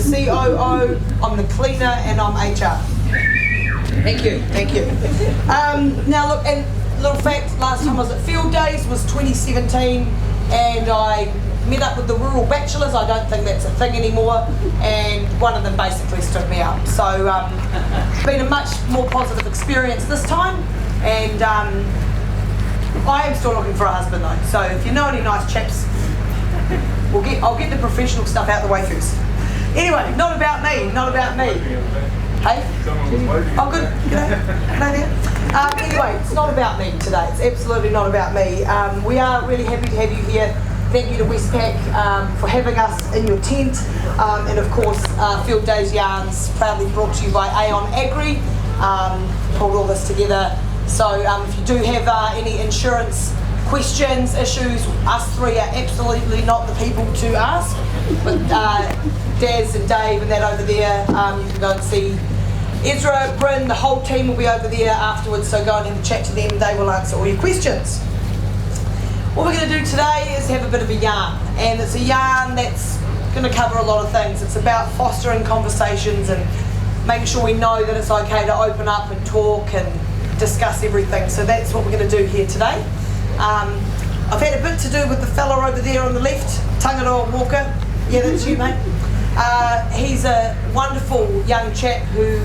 COO, I'm the cleaner, and I'm HR. Thank you, thank you. Now look, and little fact, last time I was at Field Days was 2017, and I met up with the rural bachelors. I don't think that's a thing anymore, and one of them basically stood me up. So it's been a much more positive experience this time, and I am still looking for a husband though. So if you know any nice chaps, I'll get the professional stuff out the way first. Anyway, not about me, not about me. Hey? Oh good, hello there. Anyway, it's not about me today, it's absolutely not about me. We are really happy to have you here. Thank you to Westpac for having us in your tent. And of course, Field Days Yarns, proudly brought to you by AonAgri, pulled all this together. So if you do have any insurance questions, issues, us three are absolutely not the people to ask. But Daz and Dave and that over there, you can go and see Ezra, Bryn, the whole team will be over there afterwards, so go and have a chat to them, they will answer all your questions. What we're going to do today is have a bit of a yarn, and it's a yarn that's going to cover a lot of things. It's about fostering conversations and making sure we know that it's okay to open up and talk and discuss everything, so that's what we're going to do here today. I've had a bit to do with the fella over there on the left, Tangaroa Walker. Yeah, that's you, mate. He's a wonderful young chap who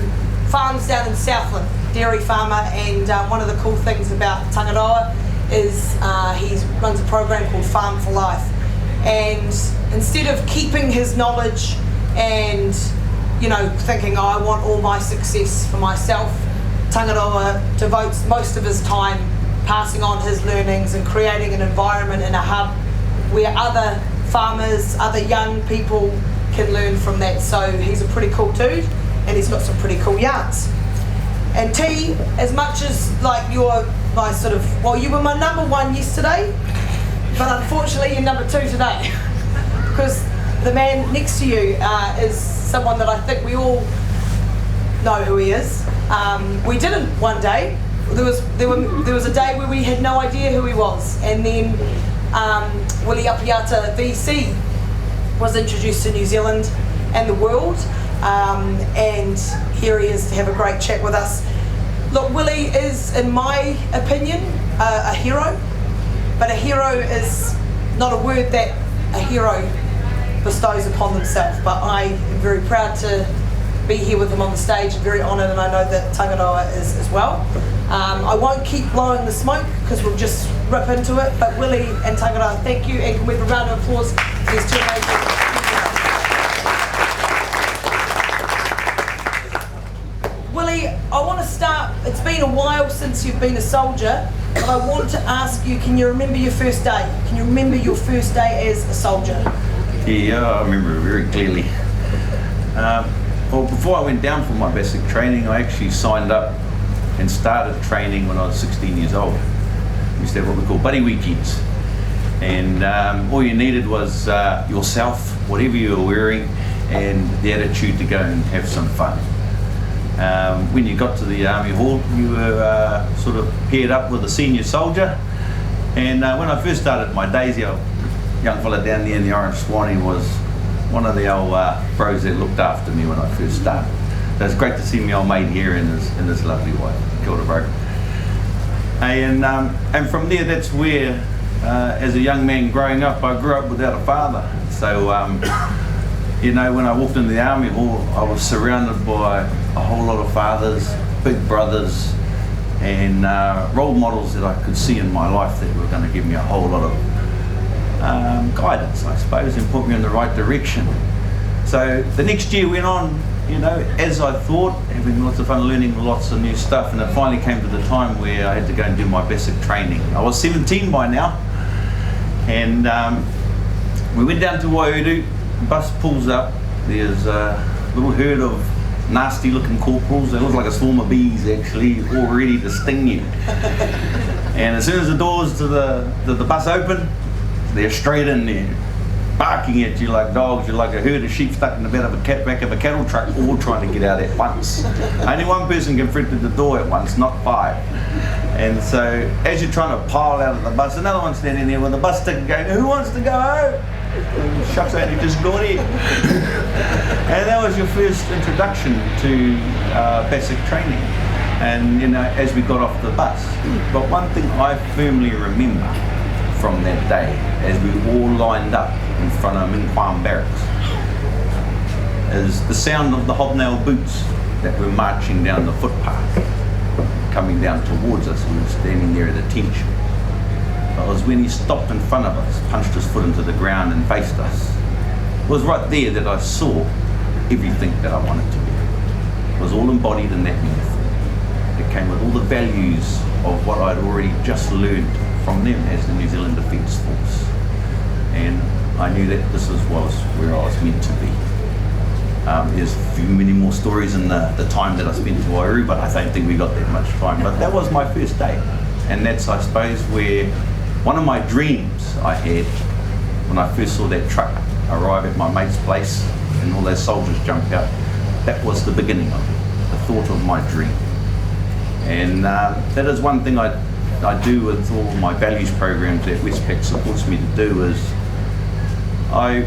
farms down in Southland, dairy farmer, and one of the cool things about Tangaroa is he runs a program called Farm for Life, and instead of keeping his knowledge and thinking, oh, I want all my success for myself, Tangaroa devotes most of his time passing on his learnings and creating an environment in a hub where other farmers, other young people can learn from that. So he's a pretty cool dude, and he's got some pretty cool yarns. And T, as much as like you're my sort of, well, you were my number one yesterday, but unfortunately you're number two today, because the man next to you is someone that I think we all know who he is. We didn't one day. There was a day where we had no idea who he was, and then Willie Apiata VC was introduced to New Zealand and the world, and here he is to have a great chat with us. Look, Willie is, in my opinion, a hero, but a hero is not a word that a hero bestows upon themselves, but I am very proud to be here with him on the stage, and very honoured, and I know that Tangaroa is as well. I won't keep blowing the smoke because we'll just rip into it, but Willie and Tangaroa, thank you, and can we have a round of applause for these two amazing. Willie, I want to start, it's been a while since you've been a soldier, but I want to ask you, can you remember your first day? Can you remember your first day as a soldier? Yeah, I remember it very clearly. Well, before I went down for my basic training, I actually signed up and started training when I was 16 years old. We used to have what we call buddy weekends, and all you needed was yourself, whatever you were wearing, and the attitude to go and have some fun. When you got to the Army Hall, you were sort of paired up with a senior soldier, and when I first started my days, the young fella down there in the Orange Swanee was one of the old bros that looked after me when I first started. So it's great to see my old mate here in this lovely wife. Kia ora, bro. And from there, that's where, as a young man growing up, I grew up without a father. So, when I walked into the Army Hall, I was surrounded by a whole lot of fathers, big brothers, and role models that I could see in my life that were going to give me a whole lot of guidance, I suppose, and put me in the right direction. So the next year went on, as I thought, having lots of fun, learning lots of new stuff, and it finally came to the time where I had to go and do my basic training. I was 17 by now, and we went down to Waiuru. The bus pulls up, there's a little herd of nasty looking corporals. They look like a swarm of bees actually, all ready to sting you. And as soon as the doors to the bus open, they're straight in there, barking at you like dogs. You're like a herd of sheep stuck in the back of a cattle truck, all trying to get out at once. Only one person can fit through the door at once, not five. And so as you're trying to pile out of the bus, another one's standing there with a bus ticket going, who wants to go home? Shucks, I only just got here. And that was your first introduction to basic training. And you know, as we got off the bus. But one thing I firmly remember from that day, as we all lined up in front of Minh Quang Barracks, is the sound of the hobnail boots that were marching down the footpath, coming down towards us. We were standing there at attention. It was when he stopped in front of us, punched his foot into the ground and faced us. It was right there that I saw everything that I wanted to be. It was all embodied in that uniform. It came with all the values of what I'd already just learned from them as the New Zealand Defence Force. And I knew that this was where I was meant to be. There's many more stories in the time that I spent in Wairu, but I don't think we got that much time. But that was my first day. And that's, I suppose, where one of my dreams I had when I first saw that truck arrive at my mate's place and all those soldiers jump out, that was the beginning of it, the thought of my dream. And that is one thing I do with all my values programs that Westpac supports me to do, is I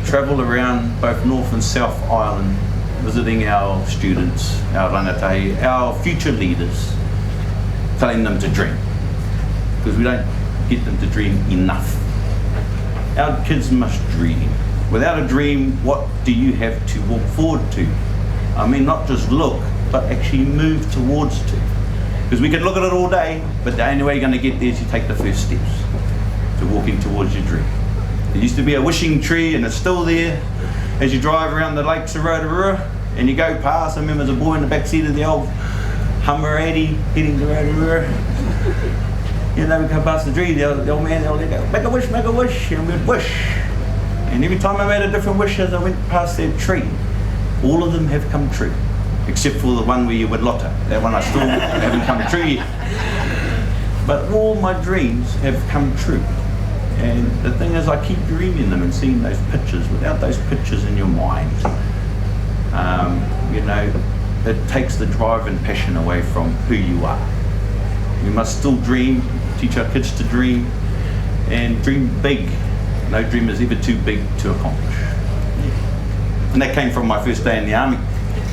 travel around both North and South Island visiting our students, our rangatahi, our future leaders, telling them to dream, because we don't get them to dream enough. Our kids must dream. Without a dream, what do you have to walk forward to? I mean, not just look, but actually move towards to. Because we can look at it all day, but the only way you're going to get there is you take the first steps to walking towards your dream. There used to be a wishing tree, and it's still there. As you drive around the lakes of Rotorua, and you go past, I remember there's a boy in the back seat of the old Hummer 80 heading to Rotorua. You know, we come past the tree, the old man, they'll go, make a wish, and we'd wish. And every time I made a different wish as I went past that tree, all of them have come true. Except for the one where you would lotta. That one I still haven't come true yet. But all my dreams have come true. And the thing is, I keep dreaming them and seeing those pictures. Without those pictures in your mind, you know, it takes the drive and passion away from who you are. We must still dream, teach our kids to dream, and dream big. No dream is ever too big to accomplish. And that came from my first day in the army.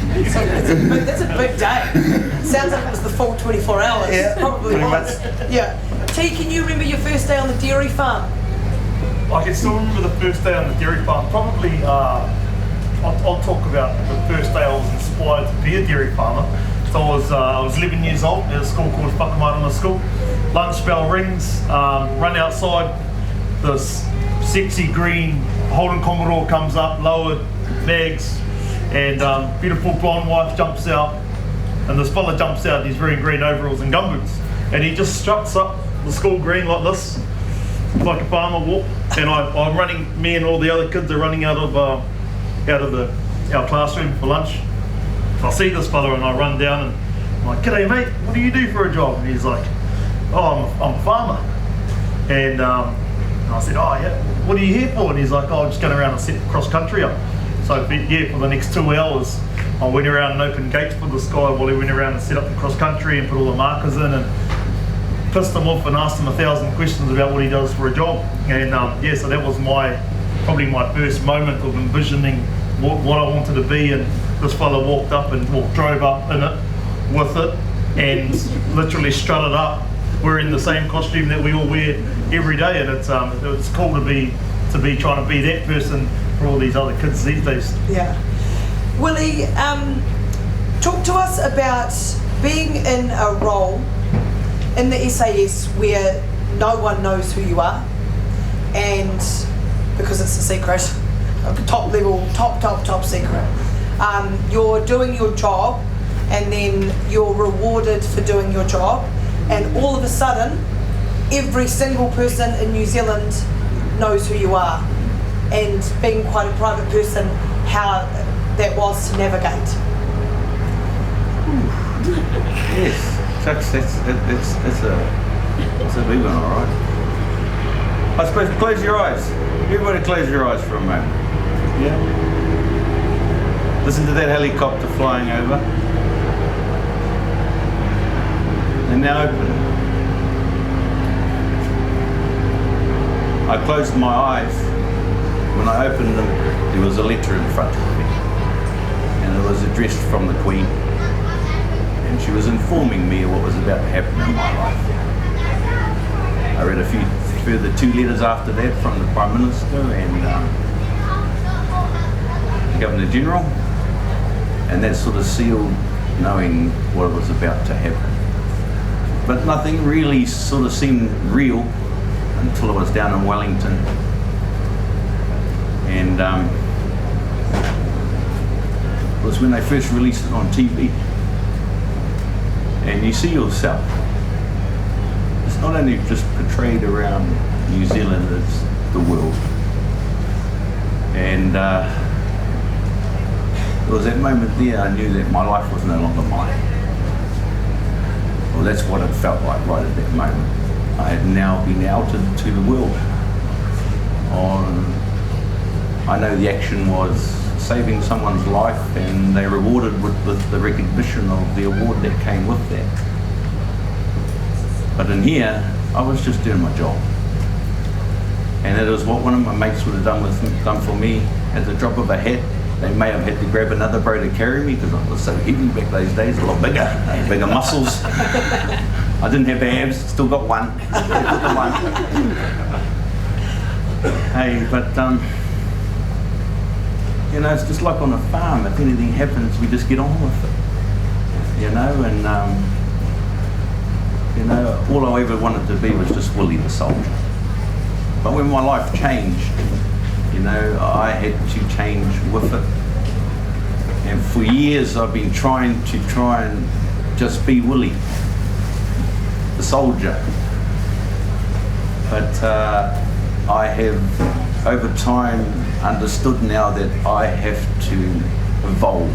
That's a big day. Sounds like it was the full 24 hours. Yeah, probably pretty was. much. Yeah. T, can you remember your first day on the dairy farm? I can still remember the first day on the dairy farm. Probably, I'll talk about the first day I was inspired to be a dairy farmer. So I was 11 years old at a school called Whakamarama School. Lunch bell rings, run outside, this sexy green Holden Commodore comes up, lowered bags, and beautiful blonde wife jumps out, and this fella jumps out, he's wearing green overalls and gumboots, and he just struts up the school green like this, like a farmer walk, and I'm running, me and all the other kids are running out of our classroom for lunch. I see this fella and I run down and I'm like, "G'day mate, what do you do for a job?" And he's like, "Oh, I'm a farmer." And I said, "Oh yeah, what are you here for?" And he's like, "Oh, I'm just going around and set cross country up." So yeah, for the next 2 hours, I went around and opened gates for this guy while he went around and set up the cross country and put all the markers in and pissed him off and asked him 1,000 questions about what he does for a job. And yeah, so that was probably my first moment of envisioning what I wanted to be. And this fella walked up and drove up in it with it and literally strutted up wearing the same costume that we all wear every day. And it's cool to be trying to be that person for all these other kids these days. Yeah. Willie, talk to us about being in a role in the SAS where no one knows who you are, and because it's a secret, top secret. You're doing your job, and then you're rewarded for doing your job, and all of a sudden, every single person in New Zealand knows who you are, and being quite a private person, how that was to navigate. Yes, that's a big one, all right. I suppose close your eyes. Everybody close your eyes for a moment. Yeah. Listen to that helicopter flying over. And now open it. I closed my eyes when I opened them, there was a letter in front of me, and it was addressed from the Queen, and she was informing me of what was about to happen in my life. I read a few further 2 letters after that from the Prime Minister and the Governor General, and that sort of sealed knowing what was about to happen. But nothing really sort of seemed real until I was down in Wellington, and it was when they first released it on TV, and you see yourself. It's not only just portrayed around New Zealand, it's the world. And it was that moment there I knew that my life was no longer mine. Well, that's what it felt like right at that moment. I had now been outed to the world. I know the action was saving someone's life, and they rewarded with the recognition of the award that came with that. But in here, I was just doing my job. And it was what one of my mates would have done for me at the drop of a hat. They may have had to grab another bro to carry me because I was so heavy back those days, a lot bigger muscles. I didn't have abs, still got one. Hey, but you know, it's just like on a farm. If anything happens, we just get on with it. You know, and you know, all I ever wanted to be was just Willie the soldier. But when my life changed, you know, I had to change with it. And for years I've been trying and just be Willie, the soldier. But I have over time understood now that I have to evolve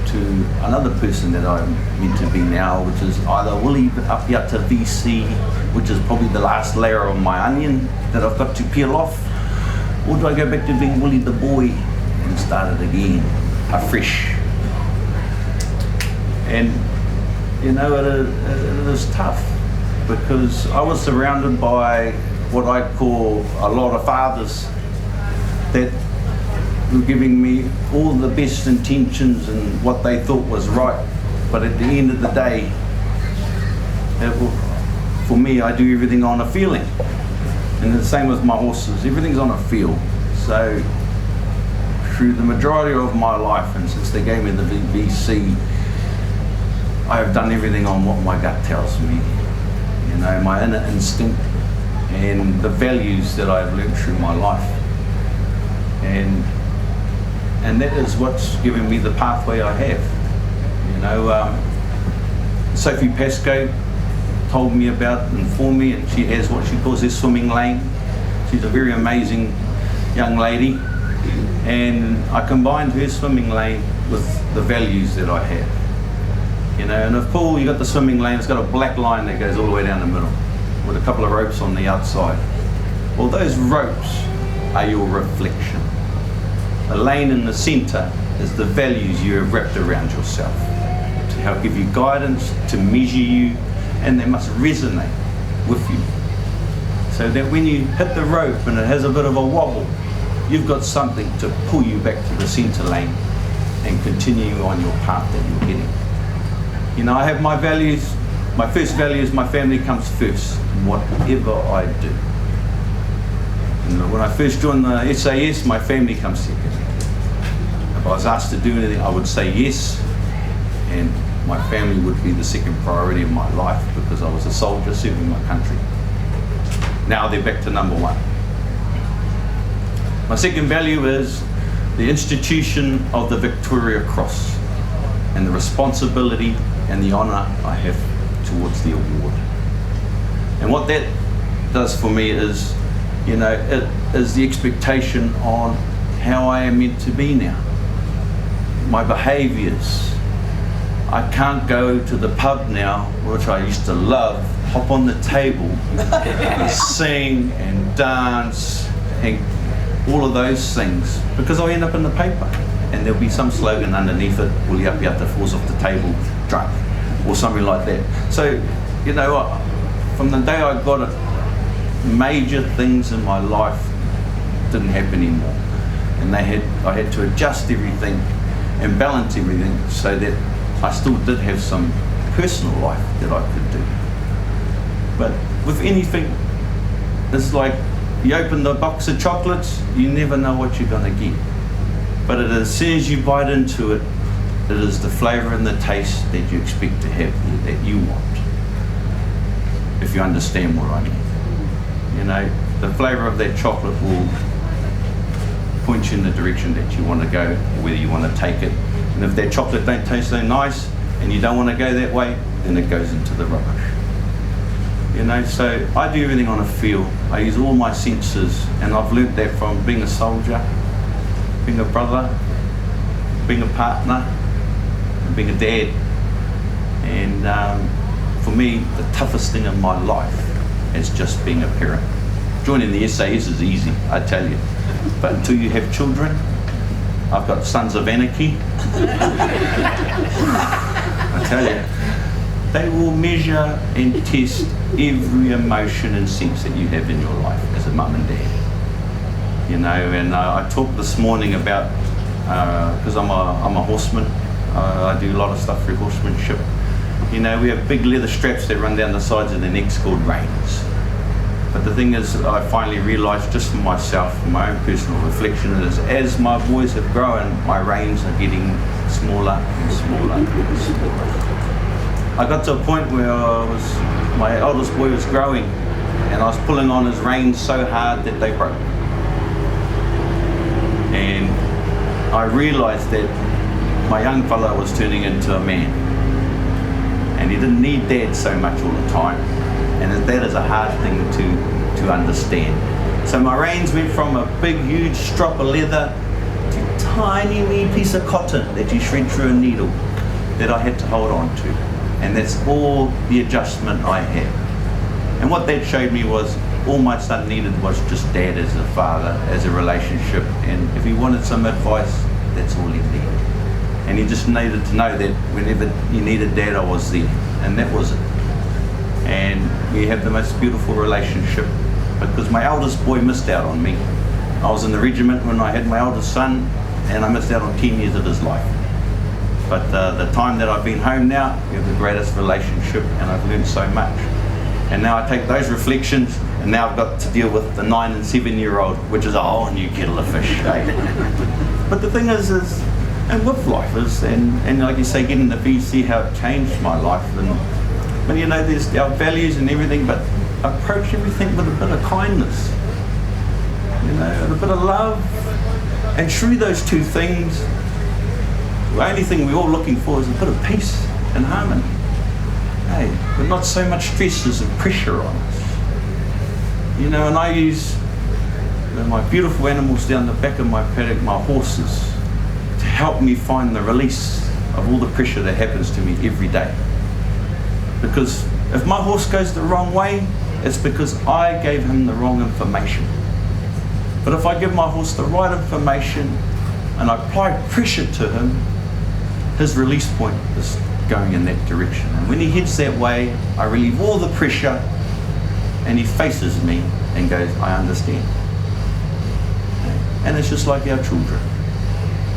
to another person that I'm meant to be now, which is either Willie Apiata VC, which is probably the last layer of my onion that I've got to peel off, or do I go back to being Willie the boy and start it again, afresh? And you know, it is tough because I was surrounded by what I call a lot of fathers that were giving me all the best intentions and what they thought was right, but at the end of the day, for me, I do everything on a feeling, and the same with my horses. Everything's on a feel. So through the majority of my life, and since they gave me the VBC, I have done everything on what my gut tells me. You know, my inner instinct and the values that I've learned through my life. And that is what's given me the pathway I have. You know, Sophie Pascoe told me about, informed me, and she has what she calls her swimming lane. She's a very amazing young lady, and I combined her swimming lane with the values that I have. You know, and if Paul, you got the swimming lane, it's got a black line that goes all the way down the middle with a couple of ropes on the outside. Well, those ropes are your reflection. The lane in the centre is the values you have wrapped around yourself to help give you guidance, to measure you, and they must resonate with you. So that when you hit the rope and it has a bit of a wobble, you've got something to pull you back to the centre lane and continue on your path that you're getting. You know, I have my values. My first value is my family comes first in whatever I do. You know, when I first joined the SAS, my family comes second. If I was asked to do anything, I would say yes, and my family would be the second priority of my life because I was a soldier serving my country. Now they're back to number one. My second value is the institution of the Victoria Cross and the responsibility and the honour I have towards the award. And what that does for me is, you know, it is the expectation on how I am meant to be now. My behaviours. I can't go to the pub now, which I used to love, hop on the table and sing and dance and all of those things, because I'll end up in the paper and there'll be some slogan underneath it, Willie Apiata falls off the table drunk, or something like that. So, you know, from the day I got it, major things in my life didn't happen anymore. And I had to adjust everything and balance everything so that I still did have some personal life that I could do. But with anything, it's like you open the box of chocolates, you never know what you're going to get. But as soon as you bite into it, it is the flavour and the taste that you expect to have there, that you want. If you understand what I mean. You know, the flavour of that chocolate will point you in the direction that you want to go, whether you want to take it. And if that chocolate don't taste so nice and you don't want to go that way, then it goes into the rubbish. You know, so I do everything on a feel. I use all my senses, and I've learnt that from being a soldier, being a brother, being a partner, and being a dad. And for me, the toughest thing in my life is just being a parent. Joining the SAS is easy, I tell you. But until you have children, I've got sons of anarchy. I tell you, they will measure and test every emotion and sense that you have in your life as a mum and dad. You know, and I talked this morning about, because I'm a horseman, I do a lot of stuff through horsemanship. You know, we have big leather straps that run down the sides of the necks called reins. But the thing is, I finally realised just for myself, from my own personal reflection, is as my boys have grown, my reins are getting smaller and smaller and smaller. I got to a point where my eldest boy was growing, and I was pulling on his reins so hard that they broke. And I realised that my young fella was turning into a man, and he didn't need dad so much all the time. And that is a hard thing to understand. So my reins went from a big, huge strop of leather to a tiny wee piece of cotton that you shred through a needle that I had to hold on to. And that's all the adjustment I had. And what that showed me was all my son needed was just dad as a father, as a relationship. And if he wanted some advice, that's all he needed. And he just needed to know that whenever he needed dad, I was there. And that was it. And we have the most beautiful relationship, because my eldest boy missed out on me. I was in the regiment when I had my eldest son, and I missed out on 10 years of his life. But the time that I've been home now, we have the greatest relationship, and I've learned so much. And now I take those reflections, and now I've got to deal with the 9 and 7-year-old, which is a whole new kettle of fish. But the thing is, and with life is, and like you say, getting to see how it changed my life. And you know, there's our values and everything, but approach everything with a bit of kindness, you know, and a bit of love. And through those two things, the only thing we're all looking for is a bit of peace and harmony. Hey, but not so much stresses and pressure on us. You know, and I use my beautiful animals down the back of my paddock, my horses, to help me find the release of all the pressure that happens to me every day. Because if my horse goes the wrong way, it's because I gave him the wrong information. But if I give my horse the right information and I apply pressure to him, his release point is going in that direction. And when he heads that way, I relieve all the pressure, and he faces me and goes, I understand. And it's just like our children.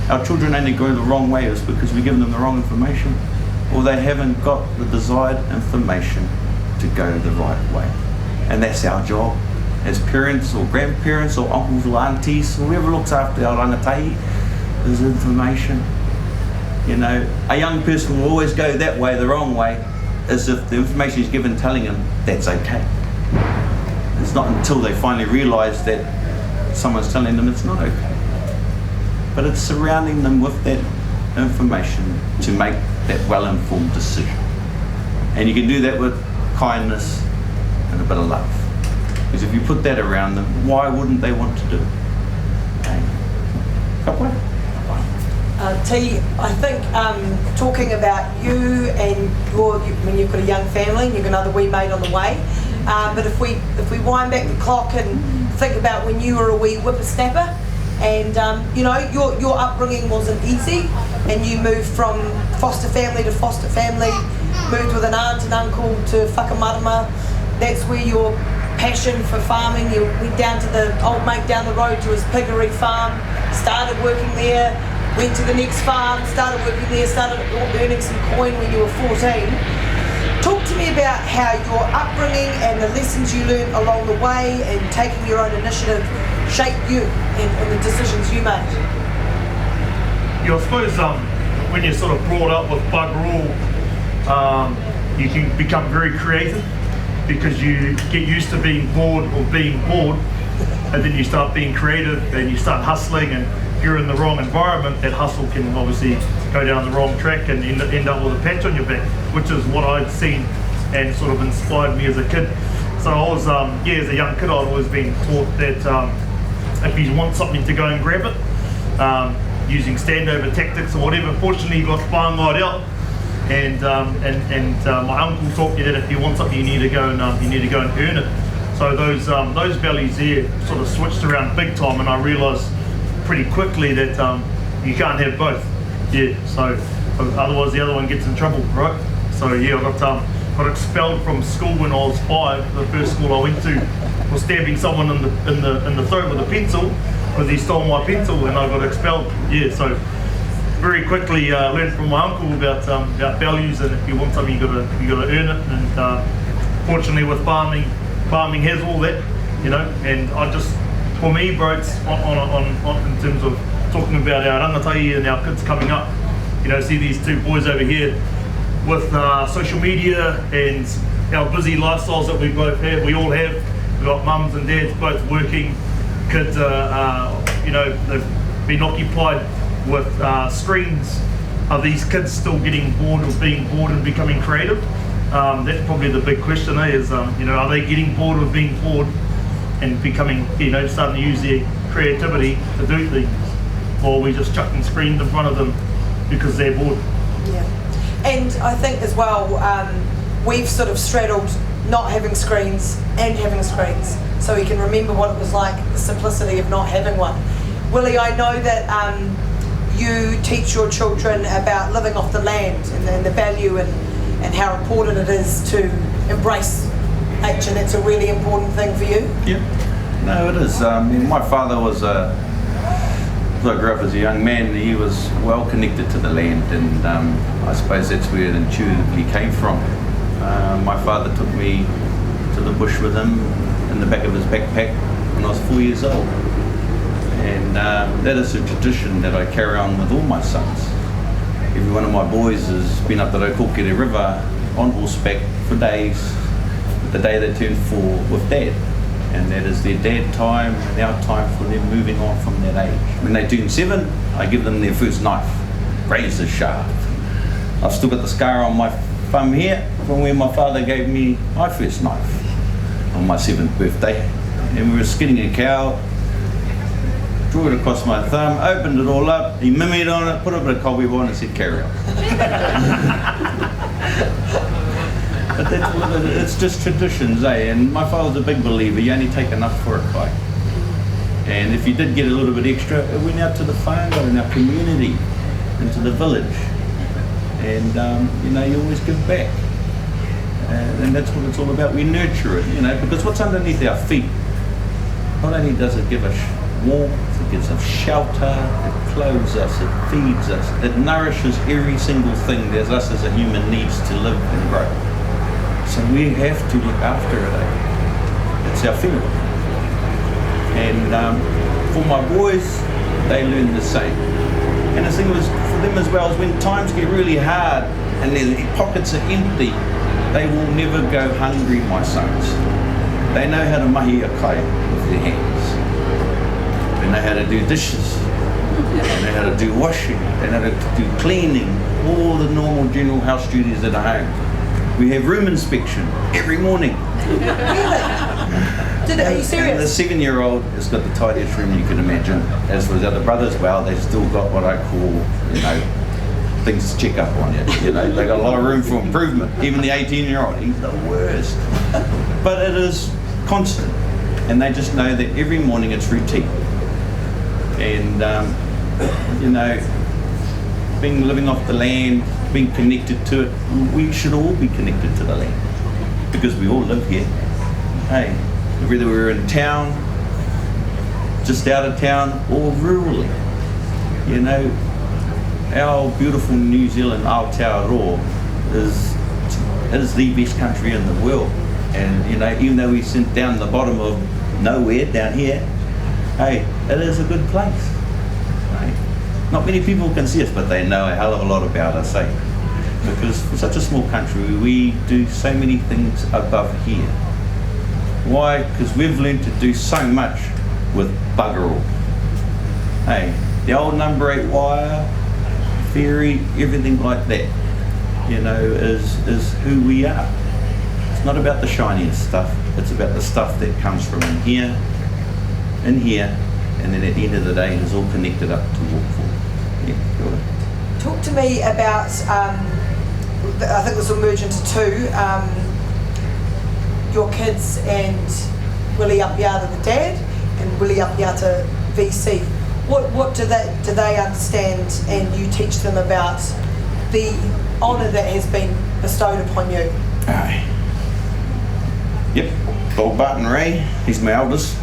Our children only go the wrong way is because we give them the wrong information, or they haven't got the desired information to go the right way. And that's our job as parents or grandparents or uncles or aunties, whoever looks after our rangatahi, is information. You know, a young person will always go that way, the wrong way, as if the information is given telling them that's okay. It's not until they finally realise that someone's telling them it's not okay. But it's surrounding them with that information to make that well-informed decision. And you can do that with kindness and a bit of love. Because if you put that around them, why wouldn't they want to do it? Okay. Couple? T, I think talking about you and when you've got a young family and you've got another wee mate on the way, but if we wind back the clock and think about when you were a wee whippersnapper, and you know, your upbringing wasn't easy, and you moved from foster family to foster family, moved with an aunt and uncle to whakamarama. That's where your passion for farming. You went down to the old mate down the road to his piggery farm, started working there, went to the next farm, started working there, started earning some coin when you were 14. Talk to me about how your upbringing and the lessons you learned along the way and taking your own initiative shaped you and the decisions you made. Yeah, I suppose when you're sort of brought up with bugger all, you can become very creative because you get used to being bored or being bored, and then you start being creative and you start hustling, and if you're in the wrong environment, that hustle can obviously go down the wrong track and end up with a patch on your back, which is what I'd seen and sort of inspired me as a kid. So I was, as a young kid, I'd always been taught that if you want something to go and grab it, using standover tactics or whatever. Fortunately, you got whāngai out, and my uncle taught me that if you want something, you need to go and earn it. So those values there sort of switched around big time, and I realised pretty quickly that you can't have both. Yeah, so otherwise the other one gets in trouble, right? So yeah, I got expelled from school when I was 5. The first school I went to was stabbing someone in the throat with a pencil because he stole my pencil, and I got expelled. Yeah, so very quickly learned from my uncle about values, and if you want something, you gotta earn it. And fortunately, with farming has all that, you know. And I just, for me, bro, it's on in terms of talking about our rangatai and our kids coming up. You know, see these two boys over here with social media and our busy lifestyles that we both have. We all have. We've got mums and dads both working. Kids you know, they've been occupied with screens. Are these kids still getting bored of being bored and becoming creative? That's probably the big question, is you know, are they getting bored of being bored and becoming, you know, starting to use their creativity to do things? Or are we just chucking screens in front of them because they're bored? Yeah, and I think as well, we've sort of straddled not having screens and having screens, so we can remember what it was like, the simplicity of not having one. Willie, I know that you teach your children about living off the land and the value and how important it is to embrace nature. That's a really important thing for you. Yeah, no, it is. My father was I grew up as a young man. He was well connected to the land, and I suppose that's where it intuitively came from. My father took me to the bush with him in the back of his backpack when I was 4 years old, and that is a tradition that I carry on with all my sons. Every one of my boys has been up the Raukokere River on horseback for days, the day they turn 4 with Dad. And that is their dad time and our time for them moving on from that age. When they turn 7, I give them their first knife, razor sharp. I've still got the scar on my thumb here from when my father gave me my first knife on my 7th birthday. And we were skinning a cow, drew it across my thumb, opened it all up, he mimicked on it, put a bit of cobweb on and said, carry on. But that's what it's just traditions, eh? And my father's a big believer, you only take enough for a kai. And if you did get a little bit extra, it went out to the whānau in our community, into the village. And you know, you always give back. And that's what it's all about, we nurture it, you know, because what's underneath our feet, not only does it give us warmth, it gives us shelter, it clothes us, it feeds us, it nourishes every single thing that us as a human needs to live and grow. So we have to look after it, eh? It's our field. And for my boys, they learn the same. And the thing was, for them as well, is when times get really hard and their pockets are empty, they will never go hungry, my sons. They know how to mahi a kai with their hands. They know how to do dishes. They know how to do washing. They know how to do cleaning, all the normal general house duties at a home. We have room inspection every morning. Really? Are you serious? And the 7-year-old has got the tidiest room you can imagine. As for his other brothers, well, they've still got what I call, you know, things to check up on you. You know, they got a lot of room for improvement. Even the 18-year-old, he's the worst. But it is constant, and they just know that every morning it's routine. And you know, living off the land, being connected to it, we should all be connected to the land because we all live here. Hey, whether we're in town, just out of town, or rurally. You know, our beautiful New Zealand, Aotearoa, is the best country in the world. And you know, even though we sit down the bottom of nowhere down here, hey, it is a good place. Right? Not many people can see us, but they know a hell of a lot about us, eh? Because for such a small country, we do so many things above here. Why? Because we've learned to do so much with bugger all. Hey, the old number 8 wire, ferry, everything like that, you know, is who we are. It's not about the shiniest stuff, it's about the stuff that comes from in here, and then at the end of the day, it's all connected up to walk forward. Yeah, go ahead. Talk to me about, I think this will merge into two, your kids and Willie Apiata, the dad, and Willie Apiata, VC. What do they understand, and you teach them about the honour that has been bestowed upon you? Aye. Yep, old Barton Ray, he's my eldest.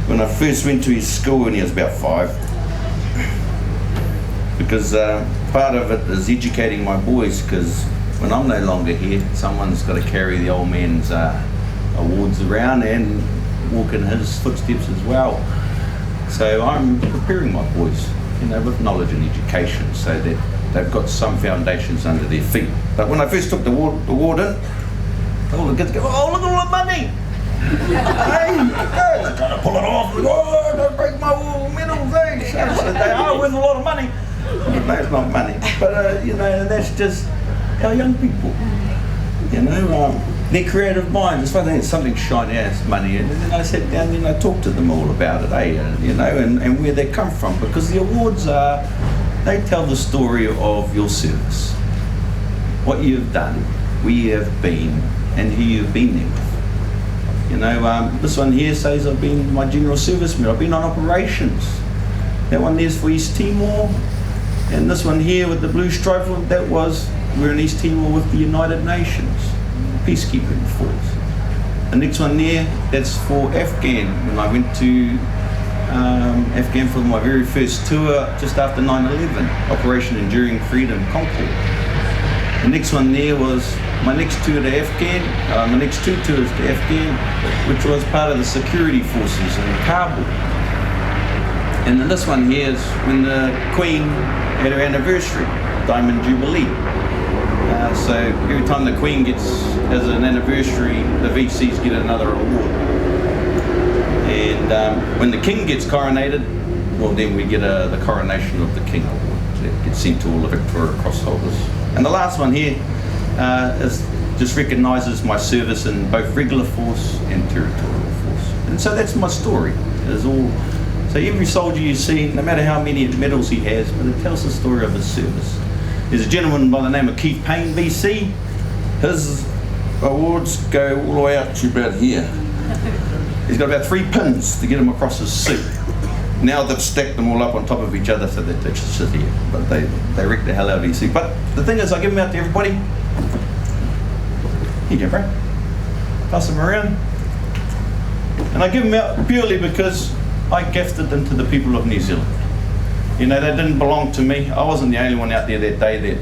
When I first went to his school when he was about 5, because part of it is educating my boys, because when I'm no longer here, someone's got to carry the old man's awards around and walk in his footsteps as well. So I'm preparing my boys, you know, with knowledge and education, so that they've got some foundations under their feet. But when I first took the award in, all the kids go, "Oh, look at all the money!" Hey, they're trying to pull it off. Oh, don't break my medal thing. So they are worth a lot of money. No, it's not money, but you know, that's just our young people. You know, their creative minds. It's one thing. It's something shiny as money, and then I sat down and I talked to them all about it, you know, and where they come from, because the awards they tell the story of your service, what you've done, where you have been, and who you've been there with. You know, this one here says I've been my general serviceman. I've been on operations. That one there's for East Timor, and this one here with the blue stripe, that was we're in East Timor with the United Nations peacekeeping force. The next one there, that's for Afghan. When I went to Afghan for my very first tour just after 9/11, Operation Enduring Freedom Concord. The next one there was my next tour to Afghan, my next 2 tours to Afghan, which was part of the security forces in Kabul. And then this one here is when the Queen had her anniversary, Diamond Jubilee. So every time the Queen has an anniversary, the VCs get another award. And when the King gets coronated, well, then we get the Coronation of the King award that gets sent to all the Victoria Cross holders. And the last one here just recognises my service in both regular force and territorial force. And so that's my story. So every soldier you see, no matter how many medals he has, but it tells the story of his service. There's a gentleman by the name of Keith Payne, VC. His awards go all the way up to about here. He's got about 3 pins to get him across his suit. Now they've stacked them all up on top of each other so that they just sit here. But they wreck the hell out of his suit. But the thing is, I give them out to everybody. Here you go, bro. Pass them around. And I give them out purely because I gifted them to the people of New Zealand. You know, they didn't belong to me. I wasn't the only one out there that day that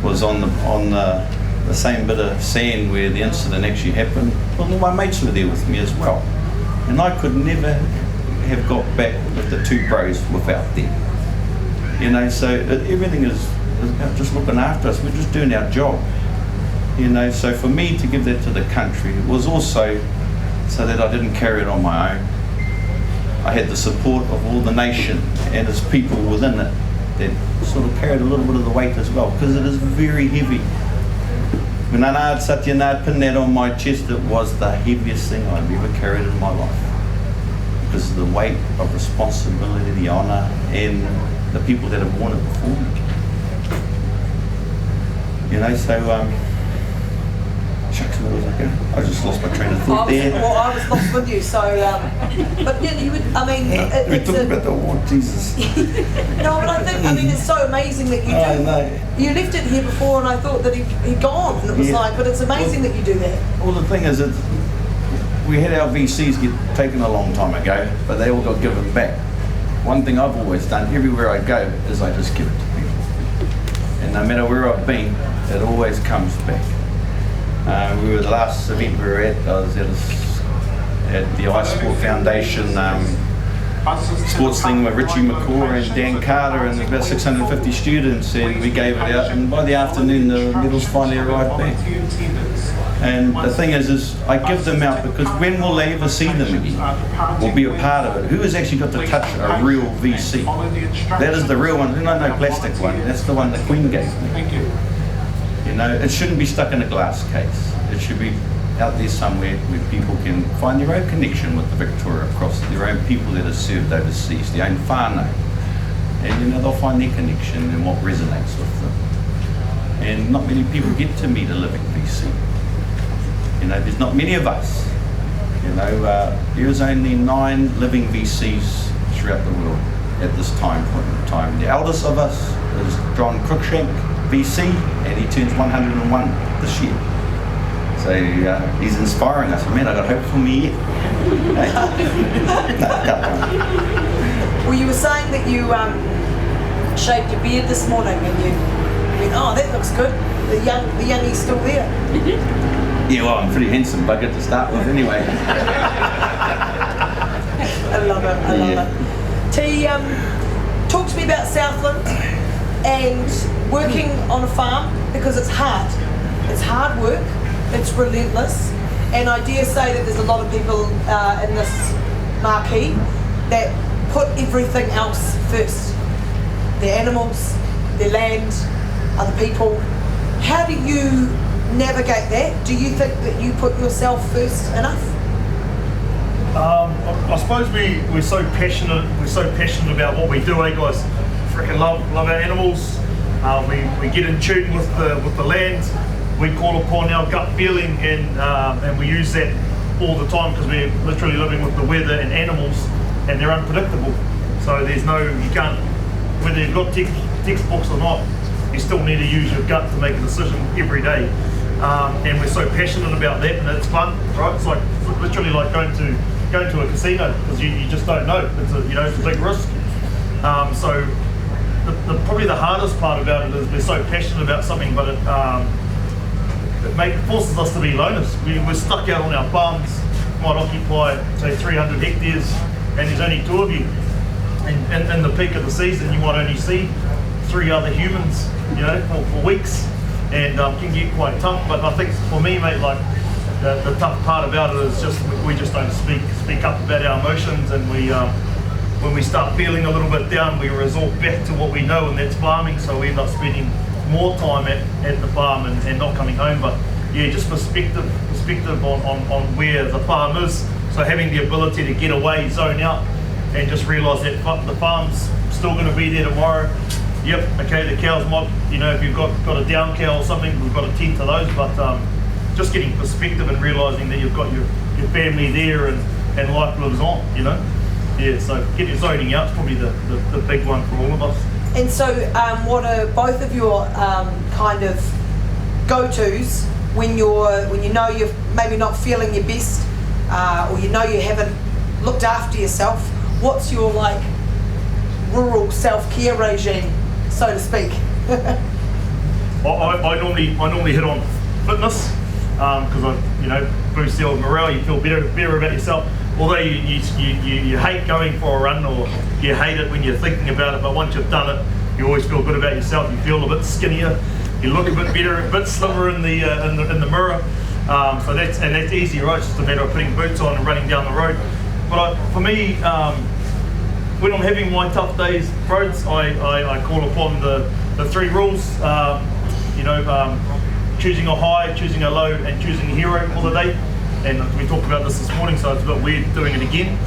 was on the same bit of sand where the incident actually happened. Well, my mates were there with me as well. And I could never have got back with the 2 bros without them. You know, so everything is about just looking after us. We're just doing our job. You know, so for me to give that to the country, it was also so that I didn't carry it on my own. I had the support of all the nation and its people within it that sort of carried a little bit of the weight as well, because it is very heavy. When Anad Satyanad pinned that on my chest, it was the heaviest thing I've ever carried in my life, because of the weight of responsibility, the honour, and the people that have worn it before me. You know, so shucks, what was I going? I just lost my train of thought there. Well, I was lost with you, so, but yeah, you would, I mean... We're talking about the award, Jesus. No, but I mean, it's so amazing that you do. I know. You left it here before and I thought that he'd gone, and it was like, but it's amazing that you do that. Well, the thing is, we had our VCs get taken a long time ago, but they all got given back. One thing I've always done, everywhere I go, is I just give it to people. And no matter where I've been, it always comes back. We were the last event we were at, I was at the Ice Sport Foundation sports thing with Richie McCaw and Dan Carter, and there's about 650 students, and we gave it out, and by the afternoon the medals finally arrived back. And the thing is I give them out because when will they ever see them again or be a part of it? Who has actually got to touch a real VC? That is the real one, no plastic one, that's the one the Queen gave me. You know, it shouldn't be stuck in a glass case. It should be out there somewhere where people can find their own connection with the Victoria Cross, their own people that are served overseas, their own whānau. And you know, they'll find their connection and what resonates with them. And not many people get to meet a living VC. You know, there's not many of us. You know, there's only 9 living VCs throughout the world at this point in time. The eldest of us is John Cruikshank, VC, and he turns 101 this year. So he's inspiring us. Man, I got hope for me yet. Well, you were saying that you shaved your beard this morning, and you went, oh, that looks good. The youngie's still there. Yeah, well, I'm pretty handsome bugger to start with anyway. I love it, I love it. T, talk to me about Southland and working on a farm, because it's hard. It's hard work, it's relentless, and I dare say that there's a lot of people in this marquee that put everything else first. Their animals, their land, other people. How do you navigate that? Do you think that you put yourself first enough? I suppose we're so passionate. We're so passionate about what we do, guys. Freaking love our animals. We get in tune with the land. We call upon our gut feeling, and we use that all the time because we're literally living with the weather and animals, and they're unpredictable. So you can't, whether you've got textbooks or not, you still need to use your gut to make a decision every day. And we're so passionate about that, and it's fun, right? It's like literally like going to a casino, because you just don't know. It's a big risk. So probably the hardest part about it is we're so passionate about something, but it forces us to be loners. We're stuck out on our farms, might occupy say 300 hectares, and there's only 2 of you. And in the peak of the season, you might only see 3 other humans, for weeks, and can get quite tough. But I think for me, mate, like the tough part about it is just we just don't speak up about our emotions, and when we start feeling a little bit down, we resort back to what we know, and that's farming. So we end up spending more time at the farm and not coming home. But yeah, just perspective on where the farm is. So having the ability to get away, zone out, and just realise that the farm's still going to be there tomorrow. Yep, okay, the cows might, if you've got a down cow or something, we've got to tend to those, but just getting perspective and realising that you've got your family there and life lives on, Yeah, so getting zoning out is probably the big one for all of us. And so what are both of your kind of go-tos when you know you're maybe not feeling your best, or you haven't looked after yourself? What's your rural self-care regime, so to speak? I normally hit on fitness, because I boost the old morale. You feel better about yourself. Although you hate going for a run, or you hate it when you're thinking about it, but once you've done it, you always feel good about yourself. You feel a bit skinnier, you look a bit better, a bit slimmer in the mirror. So that's easy, right? It's just a matter of putting boots on and running down the road. But for me, when I'm having my tough days, roads, I call upon the 3 rules. Choosing a high, choosing a low, and choosing a hero for the day. And we talked about this morning, so it's a bit weird doing it again.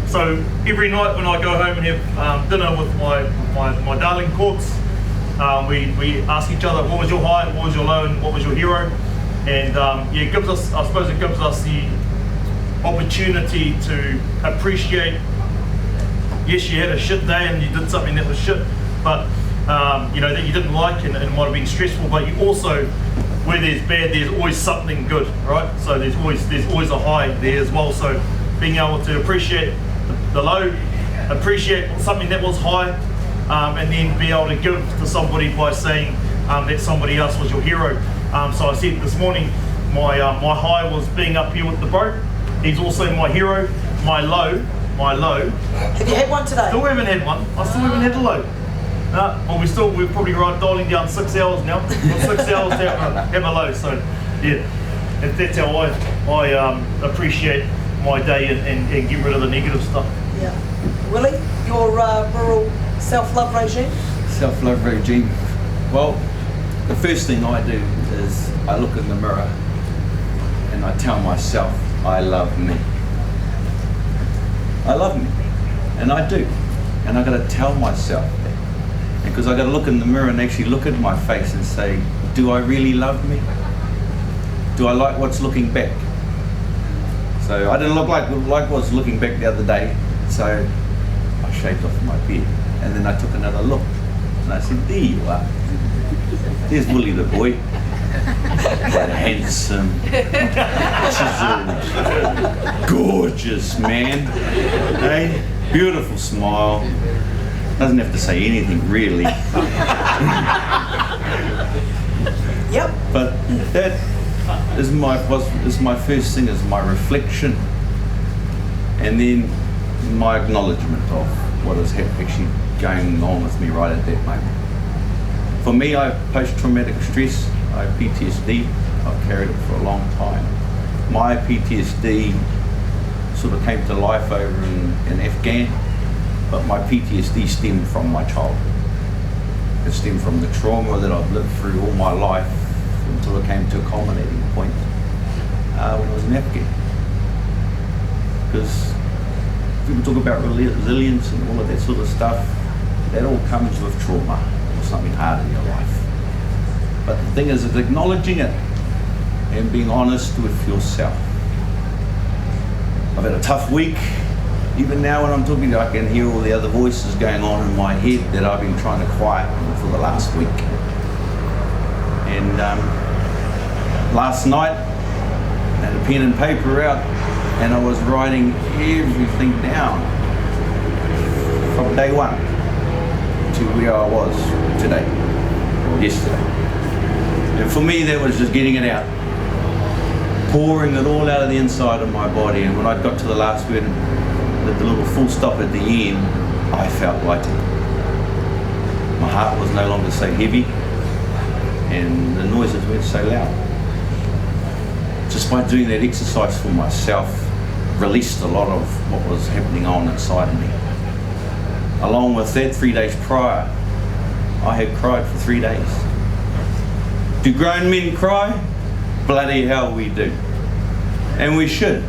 So every night when I go home and have dinner with my darling courts, we ask each other, what was your high, what was your low, and what was your hero? And it gives us the opportunity to appreciate. Yes, you had a shit day and you did something that was shit, but that you didn't like and it might have been stressful, but you also where there's bad, there's always something good, right? So there's always a high there as well. So being able to appreciate the low, appreciate something that was high, and then be able to give to somebody by saying that somebody else was your hero. So I said this morning, my high was being up here with the bro. He's also my hero. My low. Have you had one today? Still haven't had one. I still haven't had a low. Well, we're probably dialing down 6 hours now. Well, 6 hours to have a low. So yeah, that's how I appreciate my day and get rid of the negative stuff. Yeah. Willie, your rural self-love regime? Self-love regime. Well, the first thing I do is I look in the mirror and I tell myself I love me. I love me, and I do, and I got to tell myself that, because I got to look in the mirror and actually look at my face and say, do I really love me? Do I like what's looking back? So I didn't look like what's looking back the other day, so I shaved off my beard, and then I took another look, and I said, there you are. There's Willie the boy. That handsome, chiseled, gorgeous man. Hey, beautiful smile. Doesn't have to say anything really. Yep. But that is my first thing, is my reflection, and then my acknowledgement of what is actually going on with me right at that moment. For me, I have post-traumatic stress. I have PTSD. I've carried it for a long time. My PTSD sort of came to life over in Afghan, but my PTSD stemmed from my childhood. It stemmed from the trauma that I've lived through all my life until it came to a culminating point when I was in Afghan. Because people talk about resilience and all of that sort of stuff, that all comes with trauma or something hard in your life. But the thing is acknowledging it and being honest with yourself. I've had a tough week. Even now when I'm talking to you, I can hear all the other voices going on in my head that I've been trying to quiet for the last week. And last night, I had a pen and paper out and I was writing everything down from day one to where I was today, or yesterday. And for me, that was just getting it out, pouring it all out of the inside of my body. And when I got to the last word, the little full stop at the end, I felt lighter. My heart was no longer so heavy, and the noises weren't so loud. Just by doing that exercise for myself, released a lot of what was happening on inside of me. Along with that, 3 days prior, I had cried for 3 days. Do grown men cry? Bloody hell we do. And we should.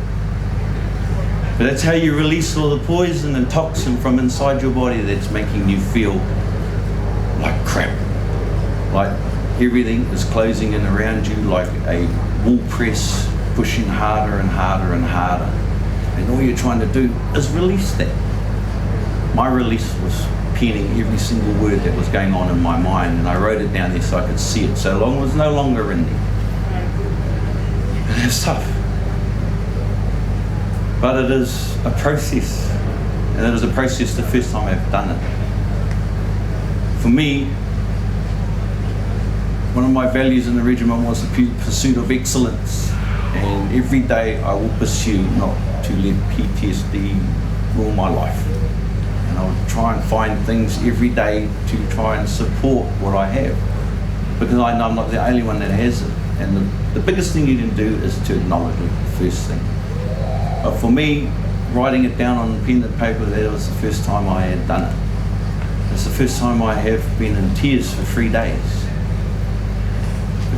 But that's how you release all the poison and toxin from inside your body that's making you feel like crap. Like everything is closing in around you like a wool press, pushing harder and harder and harder. And all you're trying to do is release that. My release was penning every single word that was going on in my mind, and I wrote it down there so I could see it, so long it was no longer in there. And it's tough. But it is a process, and it was a process the first time I've done it. For me, one of my values in the regiment was the pursuit of excellence, and every day I will pursue not to let PTSD rule my life. And I would try and find things every day to try and support what I have, because I know I'm not the only one that has it. And the biggest thing you can do is to acknowledge it, the first thing. But for me, writing it down on pen and paper, that was the first time I had done it. It's the first time I have been in tears for 3 days,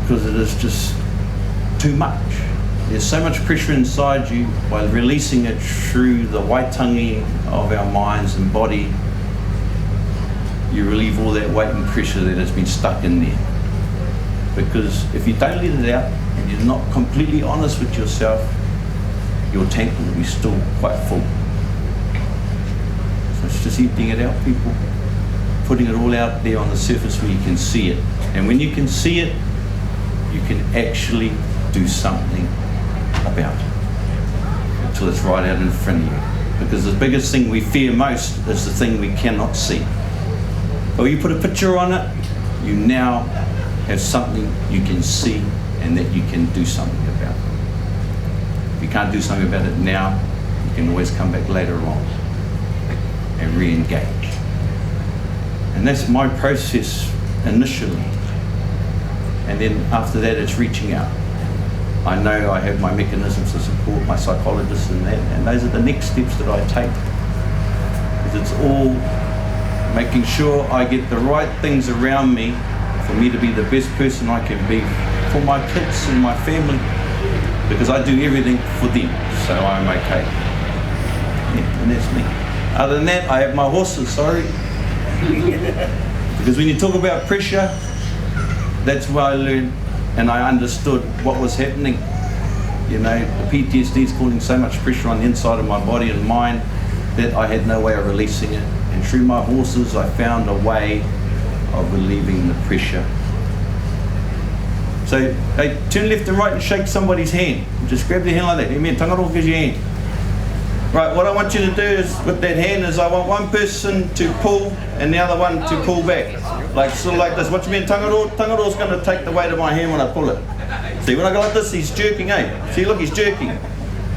because it is just too much. There's so much pressure inside you. By releasing it through the waitangi of our minds and body, you relieve all that weight and pressure that has been stuck in there. Because if you don't let it out and you're not completely honest with yourself, your tank will be still quite full. So it's just emptying it out, people. Putting it all out there on the surface where you can see it. And when you can see it, you can actually do something about it until it's right out in front of you. Because the biggest thing we fear most is the thing we cannot see. But when you put a picture on it, you now have something you can see and that you can do something about. If you can't do something about it now, you can always come back later on and re-engage. And that's my process initially. And then after that, it's reaching out. I know I have my mechanisms to support my psychologists in that, and those are the next steps that I take. Because it's all making sure I get the right things around me for me to be the best person I can be for my kids and my family, because I do everything for them, so I'm okay. Yeah, and that's me. Other than that, I have my horses, sorry. Because when you talk about pressure, that's where I learned and I understood what was happening. You know, the PTSD is causing so much pressure on the inside of my body and mind that I had no way of releasing it. And through my horses, I found a way of relieving the pressure. So, hey, turn left and right and shake somebody's hand. Just grab their hand like that. Hey, man, Tangaroa, gives your hand. Right, what I want you to do is, with that hand, is I want one person to pull and the other one to pull back. Like, sort of like this. Watch me in Tangaroa. Tangaroa's going to take the weight of my hand when I pull it. See, when I go like this, he's jerking, eh? See, look, he's jerking.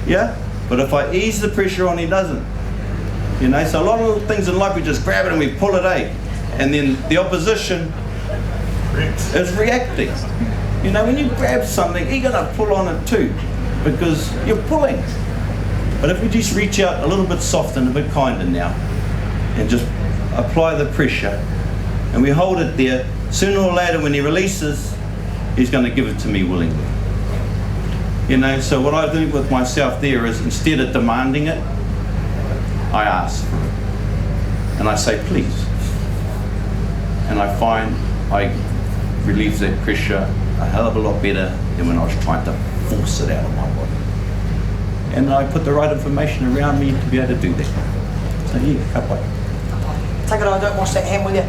Yeah? But if I ease the pressure on, he doesn't. You know, so a lot of little things in life, we just grab it and we pull it, eh? And then the opposition is reacting. You know, when you grab something, you're going to pull on it too, because you're pulling. But if we just reach out a little bit softer and a bit kinder now, and just apply the pressure, and we hold it there, sooner or later when he releases, he's going to give it to me willingly. You know, so what I do with myself there is, instead of demanding it, I ask for it. And I say, please. And I find I relieve that pressure a hell of a lot better than when I was trying to force it out of my body. And I put the right information around me to be able to do that. So yeah, kapai. Tangaroa, don't wash that hand, will you?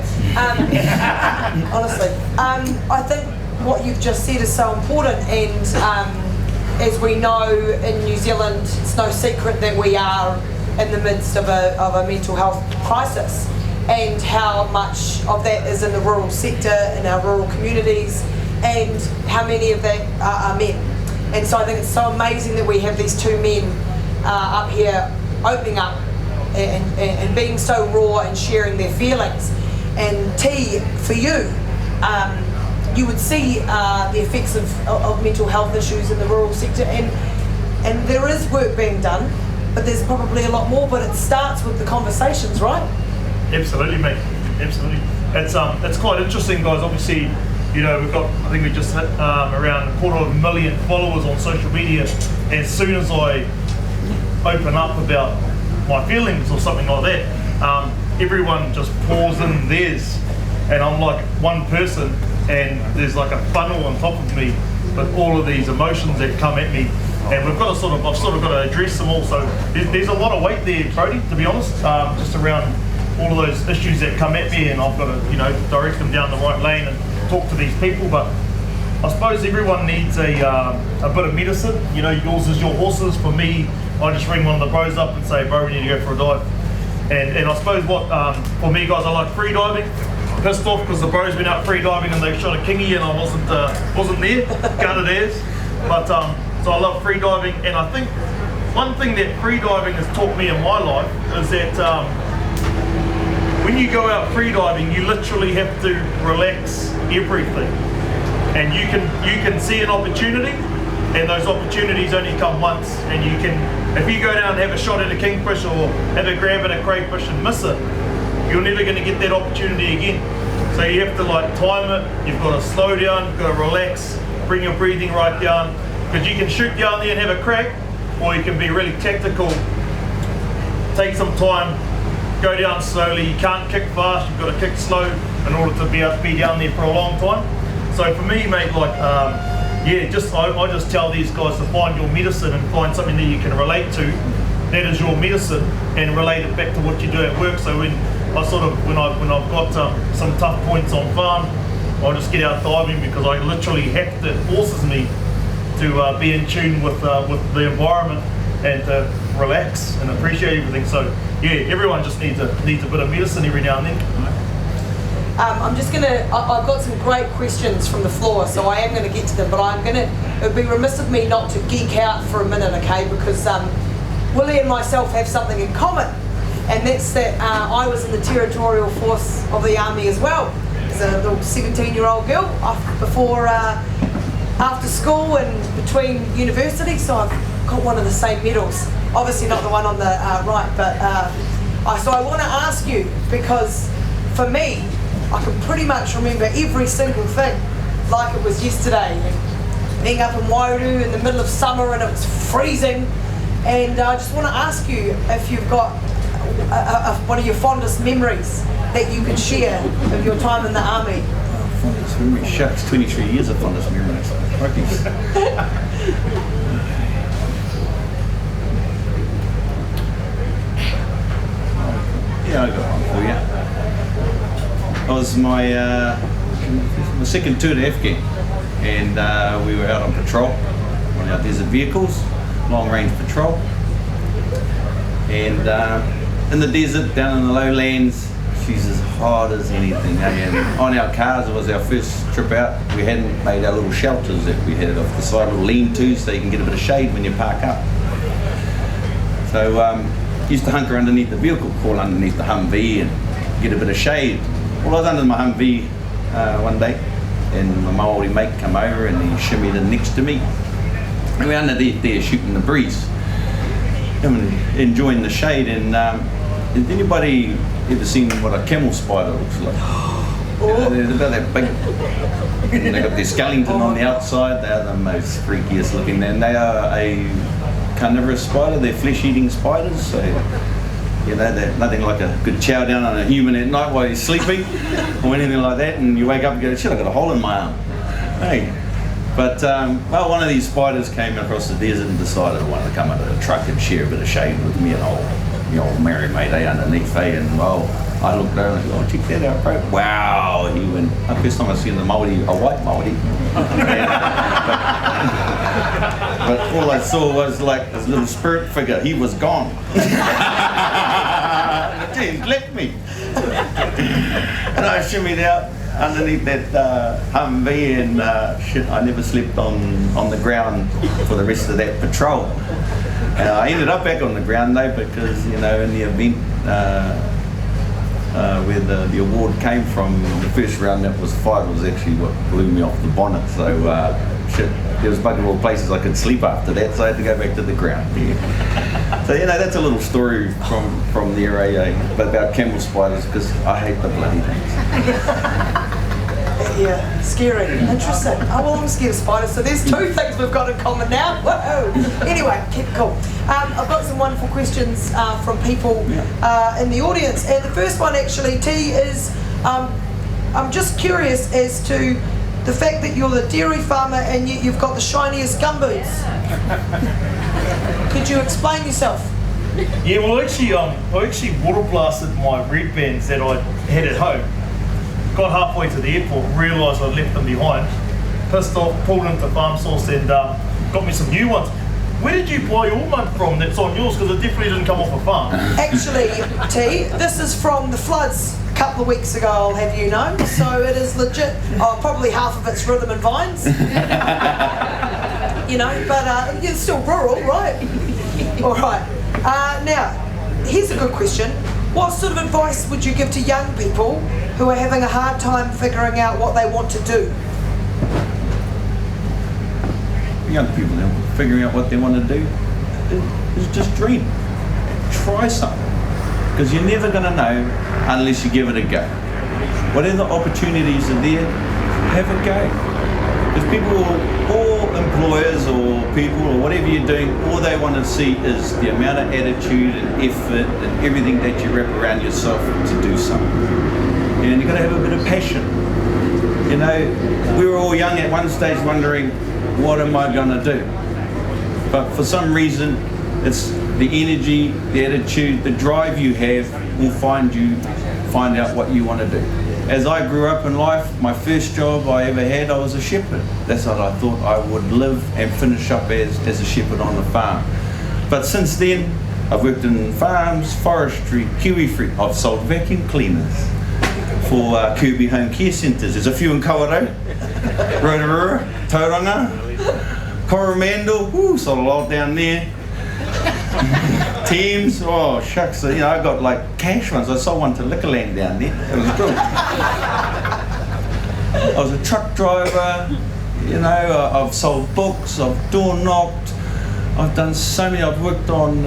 Honestly. I think what you've just said is so important, and as we know in New Zealand, it's no secret that we are in the midst of a mental health crisis, and how much of that is in the rural sector, in our rural communities, and how many of that are men. And so I think it's so amazing that we have these two men up here opening up and being so raw and sharing their feelings. And T, for you, you would see the effects of mental health issues in the rural sector, and there is work being done, but there's probably a lot more, but it starts with the conversations, right? Absolutely, mate. Absolutely. It's quite interesting, guys. Obviously, you know, we've got, I think we just hit around 250,000 followers on social media. As soon as I open up about my feelings or something like that, everyone just pours in theirs, and I'm like one person, and there's like a funnel on top of me with all of these emotions that come at me, and I've sort of got to address them all. So there's a lot of weight there, Brodie, to be honest, just around all of those issues that come at me, and I've got to, you know, direct them down the right lane and talk to these people. But I suppose everyone needs a bit of medicine. You know, yours is your horses. For me, I just ring one of the bros up and say, bro, we need to go for a dive. And I suppose what, for me, guys, I like free diving. Pissed off because the bros been out free diving and they shot a kingy and I wasn't there, gutted as. But so I love free diving, and I think one thing that free diving has taught me in my life is that when you go out free diving, you literally have to relax everything, and you can see an opportunity, and those opportunities only come once. And you can, if you go down and have a shot at a kingfish or have a grab at a crayfish and miss it, you're never going to get that opportunity again. So you have to like time it. You've got to slow down. You've got to relax. Bring your breathing right down, because you can shoot down there and have a crack, or you can be really tactical. Take some time. Go down slowly. You can't kick fast, you've got to kick slow in order to be able to be down there for a long time. So for me, mate, like, I just tell these guys to find your medicine and find something that you can relate to. That is your medicine, and relate it back to what you do at work. So when I've got some tough points on farm, I just get out diving because I literally have to, it forces me to be in tune with the environment and to relax and appreciate everything. So yeah, everyone just needs a bit of medicine every now and then. I'm just gonna, I've got some great questions from the floor, so I am gonna get to them, but it would be remiss of me not to geek out for a minute, okay? Because Willie and myself have something in common, and that's that I was in the territorial force of the army as well. As a little 17-year-old girl before, after school and between universities, so I've got one of the same medals. Obviously not the one on the right, but so I want to ask you, because for me, I can pretty much remember every single thing like it was yesterday. Being up in Wairu in the middle of summer and it was freezing, and I just want to ask you if you've got one of your fondest memories that you can share of your time in the army. Fondest memory, shucks, 23 years of fondest memories. Yeah, I got one for you. It was my second tour to Afghan, and we were out on patrol on our desert vehicles, long range patrol, and in the desert, down in the lowlands, she's as hot as anything. And on our cars, it was our first trip out. We hadn't made our little shelters that we had off the side, little lean-tos, so you can get a bit of shade when you park up. So used to hunker underneath the vehicle, crawl underneath the Humvee and get a bit of shade. Well, I was under my Humvee one day, and my Māori mate come over and he shimmied in next to me. And we're underneath there shooting the breeze, and enjoying the shade. And has anybody ever seen what a camel spider looks like? They're about that big, and they got their skeleton on the outside. They are the most freakiest looking, and they are a carnivorous spider. They're flesh-eating spiders, so you know, they're nothing like a good chow down on a human at night while you're sleeping or anything like that, and you wake up and go, shit, I got a hole in my arm. Hey. But well, one of these spiders came across the desert and decided I wanted to come under the truck and share a bit of shade with me and old merry mate underneath, and well, I looked over and I said, oh, check that out, bro. Wow, he went, first time I seen the Māori, a white Māori. But all I saw was like this little spirit figure. He was gone. He left me. And I shimmied out underneath that Humvee, and shit, I never slept on the ground for the rest of that patrol. And I ended up back on the ground though, because you know, in the event where the award came from, the first round that was fight was actually what blew me off the bonnet. So shit, there was bugger all places I could sleep after that, so I had to go back to the ground. Yeah. So you know, that's a little story from the area about camel spiders, because I hate the bloody things. Yeah, scary. Interesting. Oh, well, I'm scared of spiders, so there's two things we've got in common now. Whoa! Anyway, keep cool. I've got some wonderful questions from people in the audience, and the first one actually, T, is I'm just curious as to the fact that you're the dairy farmer and you've got the shiniest gumboots. Could you explain yourself? Yeah, well, I actually water blasted my red bands that I had at home. Got halfway to the airport, realised I'd left them behind, pissed off, pulled into Farm Source and got me some new ones. Where did you buy your mud from that's on yours? Because it definitely didn't come off a farm. Actually, T, this is from the floods a couple of weeks ago, I'll have you know. So it is legit. Oh, probably half of it's rhythm and vines. You know, but it's still rural, right? All right. Now, here's a good question. What sort of advice would you give to young people who are having a hard time figuring out what they want to do? Young people now, figuring out what they want to do is just dream. Try something. Because you're never going to know unless you give it a go. Whatever opportunities are there, have a go. Because people, or employers or people or whatever you're doing, all they want to see is the amount of attitude and effort and everything that you wrap around yourself to do something. And you've got to have a bit of passion. You know, we were all young at one stage wondering, what am I going to do? But for some reason, it's the energy, the attitude, the drive you have will find find out what you want to do. As I grew up in life, my first job I ever had, I was a shepherd. That's what I thought I would live and finish up as a shepherd on the farm. But since then, I've worked in farms, forestry, kiwi fruit. I've sold vacuum cleaners for Kirby Home Care Centres. There's a few in Kawerau, Rotorua, Tauranga, Coromandel, sold a lot down there. Thames, oh shucks, I got like cash ones. I sold one to Liquorland down there. It was good. I was a truck driver, I've sold books, I've door knocked, I've done so many. I've worked on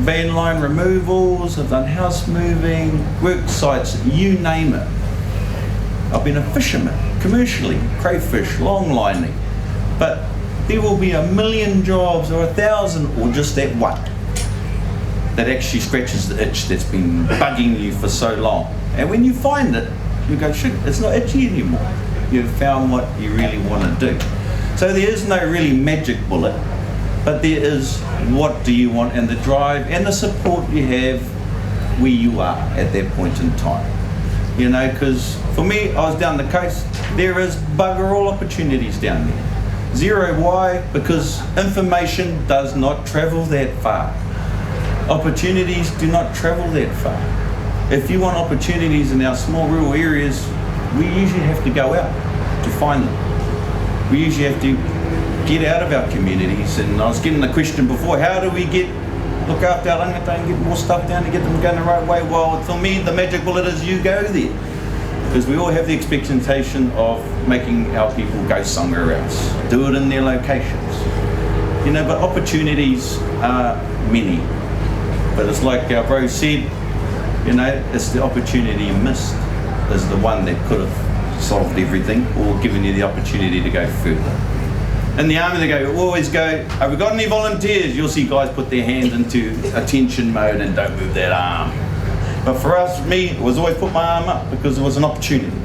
van line removals, I've done house moving, work sites, you name it. I've been a fisherman, commercially, crayfish, long lining. But there will be 1,000,000 jobs or 1,000 or just that one that actually scratches the itch that's been bugging you for so long. And when you find it, you go, shit, it's not itchy anymore. You've found what you really want to do. So there is no really magic bullet, but there is what do you want and the drive and the support you have where you are at that point in time. Because for me, I was down the coast, there is bugger all opportunities down there. Zero, why? Because information does not travel that far. Opportunities do not travel that far. If you want opportunities in our small rural areas, we usually have to go out to find them. We usually have to get out of our communities. And I was getting the question before, how do we look after our rangata and get more stuff down to get them going the right way? Well, for me, the magic bullet is you go there. Because we all have the expectation of making our people go somewhere else. Do it in their locations. But opportunities are many. But it's like our bro said, it's the opportunity missed is the one that could have solved everything or given you the opportunity to go further. In the army, they always go, have we got any volunteers? You'll see guys put their hands into attention mode and don't move that arm. But for us, me, it was always put my arm up because it was an opportunity.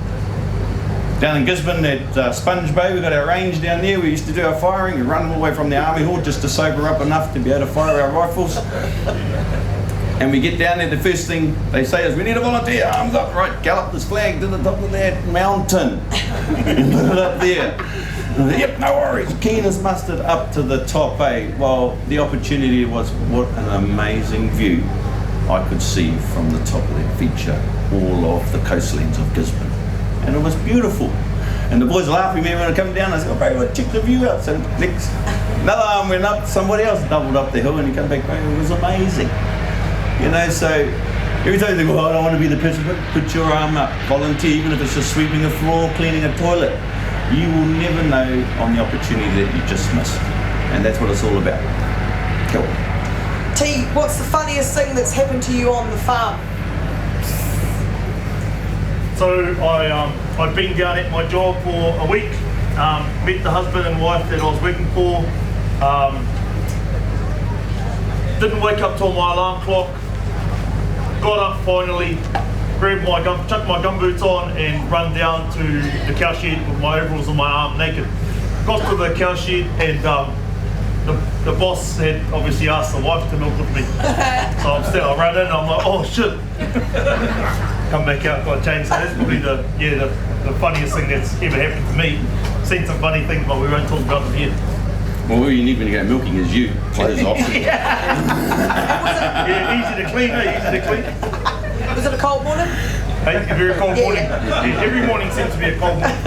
Down in Gisborne at Sponge Bay, we got our range down there. We used to do our firing. We run all the way from the army hall just to sober up enough to be able to fire our rifles. And we get down there, the first thing they say is, we need a volunteer, arms up, right, gallop this flag to the top of that mountain. And put it up there. Yep, no worries. Keen as mustard up to the top, Well, the opportunity was, what an amazing view I could see from the top of that feature, all of the coastlands of Gisborne. And it was beautiful. And the boys laughed at me when I come down. I said, bro, check the view out. So next, another arm went up, somebody else doubled up the hill and he came back, it was amazing. So every time you think, I don't want to be the person, put your arm up, volunteer, even if it's just sweeping a floor, cleaning a toilet. You will never know on the opportunity that you just missed. And that's what it's all about. Cool. T, what's the funniest thing that's happened to you on the farm? So I'd been down at my job for a week, met the husband and wife that I was working for, didn't wake up till my alarm clock, got up finally, grabbed chucked my gumboots on and run down to the cow shed with my overalls on my arm naked. Got to the cow shed and the boss had obviously asked the wife to milk with me. So I ran in and I'm like, oh shit. Come back out, got changed. So that's probably the funniest thing that's ever happened to me. Seen some funny things, but we won't talk about them here. Well, all you need when you go milking is you. Clothes off. Yeah, easy to clean, easy to clean. Was it a cold morning? Hey, a very cold morning. Every morning seems to be a cold morning.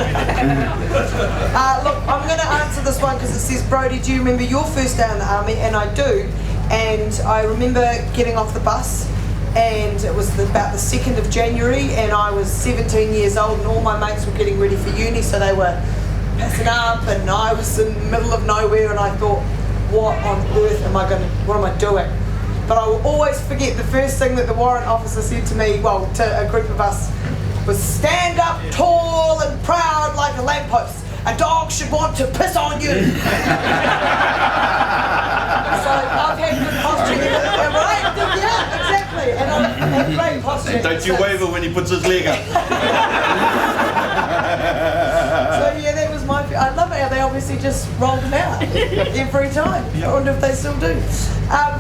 Look, I'm going to answer this one because it says, Brodie, do you remember your first day in the army? And I do. And I remember getting off the bus and it was about the 2nd of January and I was 17 years old and all my mates were getting ready for uni, so they were passing up and I was in the middle of nowhere and I thought, what on earth what am I doing? But I will always forget the first thing that the warrant officer said to me, well, to a group of us, was stand up tall and proud like a lamppost. A dog should want to piss on you. So I've had good posture, right? Yeah, exactly. And I've had great posture. And don't you waver when he puts his leg up. So yeah, that was my. I love it how they obviously just rolled them out every time. I wonder if they still do.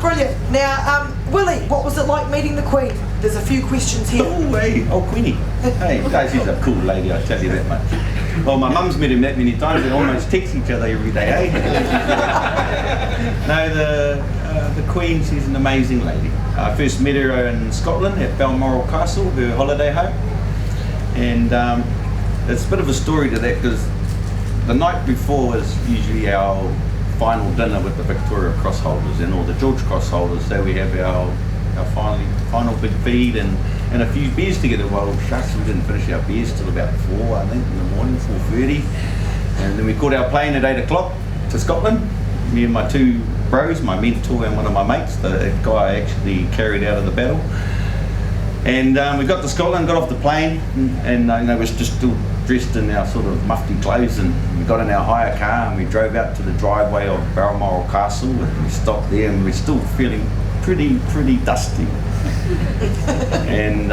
Brilliant. Now, Willie, what was it like meeting the Queen? there's a few questions here. Oh, hey, oh, Queenie. Hey, guys, she's a cool lady, I tell you that much. Well, my mum's met him that many times, they almost text each other every day, eh? No, the Queen, she's an amazing lady. I first met her in Scotland at Balmoral Castle, her holiday home. And it's a bit of a story to that, because the night before is usually our final dinner with the Victoria Cross holders and all the George Cross holders. So we have our final big feed and a few beers together. Well, shucks, we didn't finish our beers till about 4, I think, in the morning, 4:30. And then we caught our plane at 8 o'clock to Scotland. Me and my 2 bros, my mentor and one of my mates, the guy I actually carried out of the battle. And we got to Scotland, got off the plane, and we're just still dressed in our sort of mufti clothes, and we got in our hire car and we drove out to the driveway of Balmoral Castle, and we stopped there and we're still feeling pretty dusty. And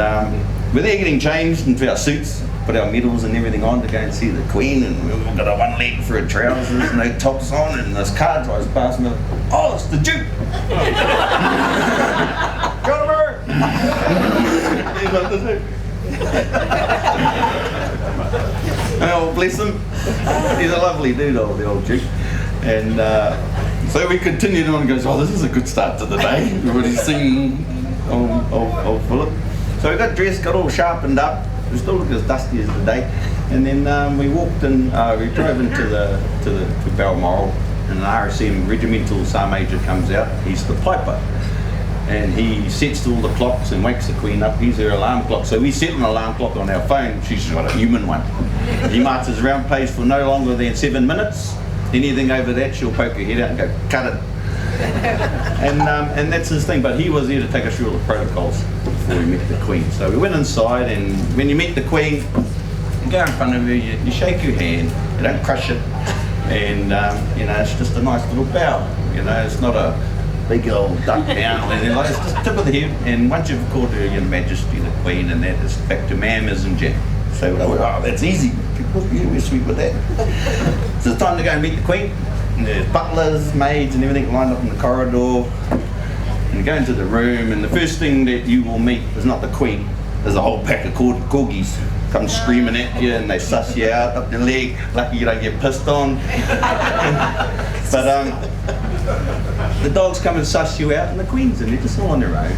we're there getting changed into our suits, put our medals and everything on to go and see the Queen, and we've all got our one leg for our trousers, no tops on, and this car drives past and we're like, oh, it's the Duke! Got him! He's like, the Duke. Oh, bless him. He's a lovely dude, the old Duke. And so we continued on and goes, oh, this is a good start to the day. Everybody's singing old Philip. So we got dressed, got all sharpened up. We still look as dusty as the day. And then we walked in, we drove into to Balmoral, and an RSM regimental Sergeant Major comes out. He's the piper. And he sets all the clocks and wakes the Queen up. He's her alarm clock. So we set an alarm clock on our phone. She's got a human one. He marches around, plays for no longer than 7 minutes. Anything over that, she'll poke her head out and go, cut it. And that's his thing. But he was there to take us through all the protocols before we met the Queen. So we went inside, and when you meet the Queen, you go in front of her, you shake her hand, you don't crush it. And, it's just a nice little bow. It's not a big old duck down or anything like that. It's just tip of the head, and once you've called her Your Majesty the Queen, and that is back to ma'ams and Jack. So that's easy. We're sweet with that. So it's time to go and meet the Queen. And there's butlers, maids, and everything lined up in the corridor. And you go into the room, and the first thing that you will meet is not the Queen. There's a whole pack of corgis come screaming at you, and they suss you out up your leg. Lucky you don't get pissed on. But the dogs come and suss you out, and the Queen's in there just all on their own.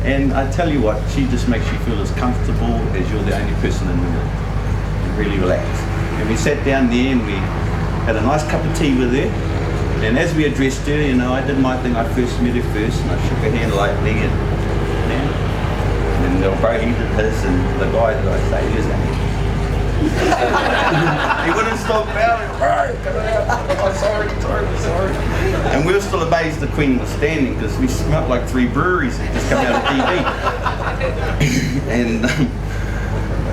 And I tell you what, she just makes you feel as comfortable as you're the only person in the room. And really relaxed. And we sat down there and we had a nice cup of tea with her. And as we addressed her, I did my thing. I first met her first, and I shook her hand lightly. And then Brodie did his, and the guy that I say, here's that. He wouldn't stop bowing. Oh, sorry. And we were still amazed the Queen was standing, because we smelt like 3 breweries that just come out of TV. And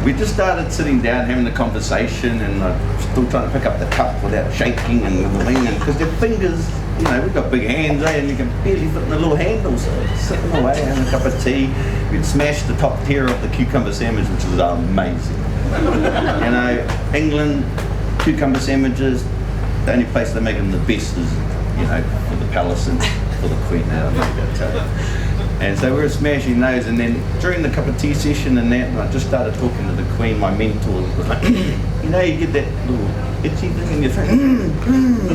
we just started sitting down having a conversation, and still trying to pick up the cup without shaking and everything. And because their fingers, we've got big hands, and you can barely fit in the little handles. So sitting away having a cup of tea, we'd smash the top tier of the cucumber sandwich, which was amazing. England, cucumber sandwiches, the only place they make them the best is, for the palace and for the Queen. And so we were smashing those, and then during the cup of tea session and that, and I just started talking to the Queen, my mentor was like, you get that little itchy thing in your throat,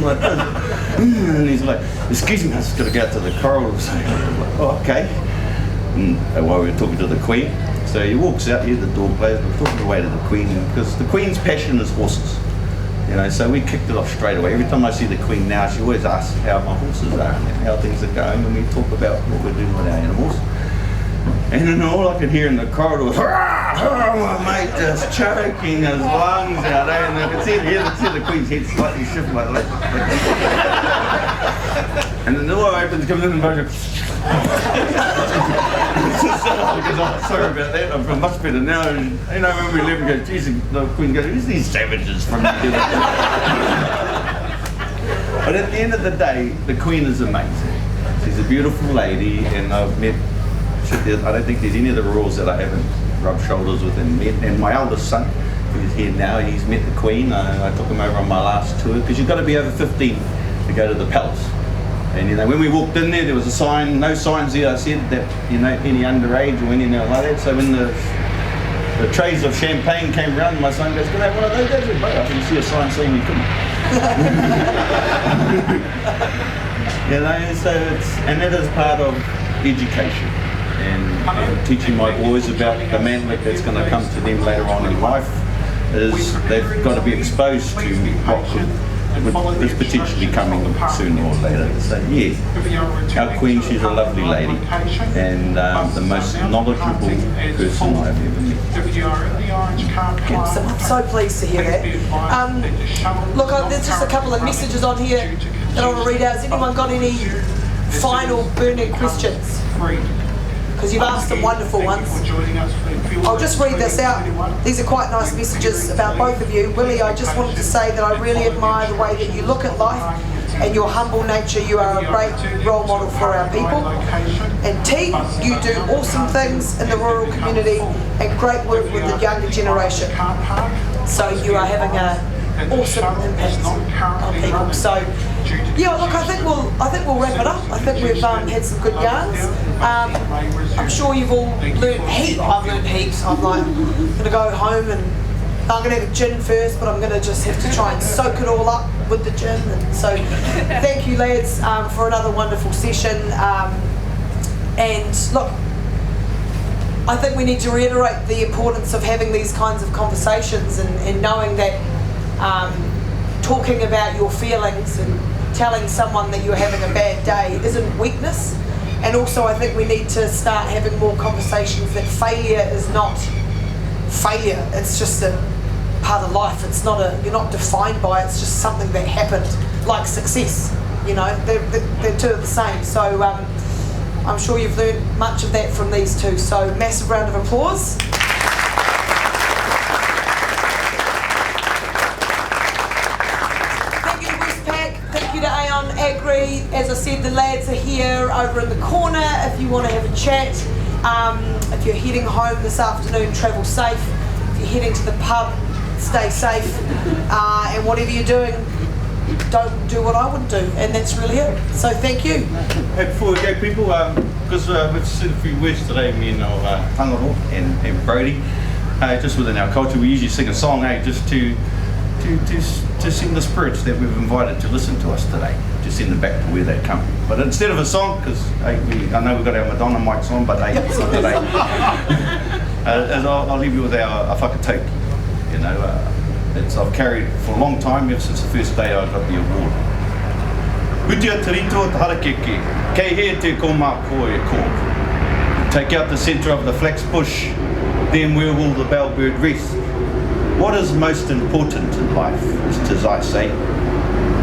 like this. And he's like, excuse me, I just got to go out to the corridor. So I'm like, oh, okay. And while we were talking to the Queen, so he walks out here, the door closed, we're talking away to the Queen, because the Queen's passion is horses. So we kicked it off straight away. Every time I see the Queen now, she always asks how my horses are and how things are going, and we talk about what we're doing with our animals. And then all I could hear in the corridor was, my mate just choking his lungs out there, and I could see the Queen's head slightly shift like that. And then the door opens, comes in, and goes, sorry about that, I feel much better now. And, when we left, we go, geez, the Queen goes, who's these savages from New Zealand? But at the end of the day, the Queen is amazing. She's a beautiful lady, and I've met, I don't think there's any of the royals that I haven't rubbed shoulders with and met. And my eldest son, who's here now, he's met the Queen. I took him over on my last tour, because you've got to be over 15 to go to the palace. And when we walked in there was a sign, no signs there, I said that any underage or anything like that. So when the trays of champagne came around, my son goes, "Can I have one of those?" I said, "But I didn't see a sign saying we couldn't." So and that is part of education and teaching my boys about the manlet that's going to come to them later on in life. Is they've got to be exposed to what is potentially coming sooner or later. So yeah, our Queen, she's a lovely lady and the most knowledgeable person I've ever met. I'm so pleased to hear that. Look, there's just a couple of messages on here that I want to read out. Has anyone got any final burning questions? Because you've asked some wonderful ones. I'll just read this out. These are quite nice messages about both of you. Willie, I just wanted to say that I really admire the way that you look at life and your humble nature. You are a great role model for our people. And T, you do awesome things in the rural community and great work with the younger generation. So you are having an awesome impact on people. So yeah, look, I think we'll wrap it up. I think we've had some good yarns. I'm sure you've all learned heaps. I've learned heaps. I'm like, going to go home and I'm going to have a gin first, but I'm going to just have to try and soak it all up with the gin. And so thank you, lads, for another wonderful session. And look, I think we need to reiterate the importance of having these kinds of conversations and knowing that talking about your feelings and telling someone that you're having a bad day isn't weakness. And also I think we need to start having more conversations that failure is not failure, it's just a part of life. It's not you're not defined by it, it's just something that happened, like success. They're two of the same. So I'm sure you've learned much of that from these two. So massive round of applause. AonAgri, as I said, the lads are here over in the corner if you want to have a chat. If you're heading home this afternoon, travel safe. If you're heading to the pub, stay safe. And whatever you're doing, don't do what I would do. And that's really it. So thank you. Hey, before we go, people, because we've said a few words today, me and Tangaroa and Brodie, just within our culture, we usually sing a song, just to send the spirits that we've invited to listen to us today, to send them back to where they come. But instead of a song, because I know we've got our Madonna mics on, but it's not today. I'll leave you with our whakatauki. I've carried for a long time, ever since the first day I got the award. Utia tarito te harakeke, kei he te koma koe ko. Take out the centre of the flax bush, then where will the bellbird rest? What is most important in life is, tis I say,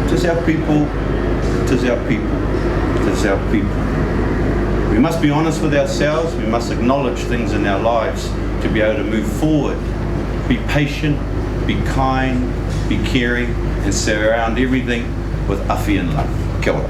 tis our people, tis our people, tis our people. We must be honest with ourselves, we must acknowledge things in our lives to be able to move forward. Be patient, be kind, be caring, and surround everything with awhi and love. Kia ora.